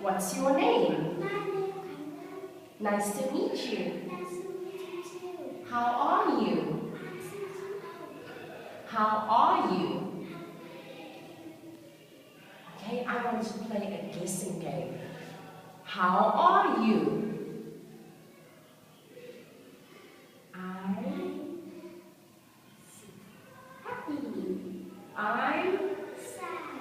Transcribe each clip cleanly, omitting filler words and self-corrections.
What's your name? My name Nice to meet you. Nice to meet you too. How are you? I'm 6 years old. How are you? Okay, I want to play a guessing game. How are you? I'm Sad.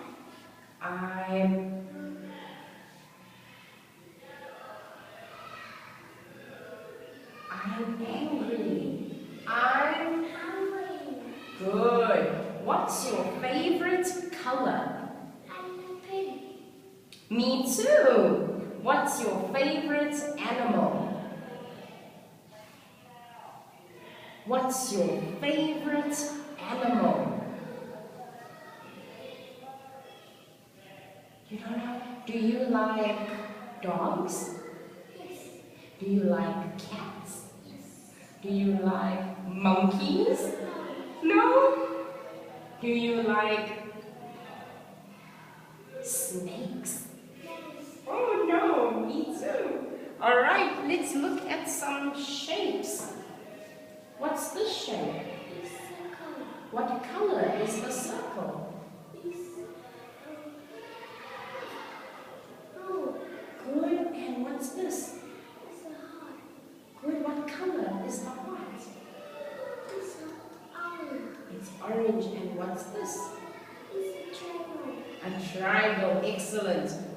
I'm angry. I'm Hungry. good. What's your favorite color? I'm pink. Me too. What's your favorite animal? What's your favorite animal? You don't know? Do you like dogs? Yes. Do you like cats? Yes. Do you like monkeys? No? Do you like snakes? Yes. Oh no, me too. Alright, let's look at some shapes. What's this shape? It's circle. What color is the circle? It's blue. Good, and what's this? It's a heart. Good, what color is the heart? It's orange. It's orange, and what's this? It's a triangle. A triangle, excellent.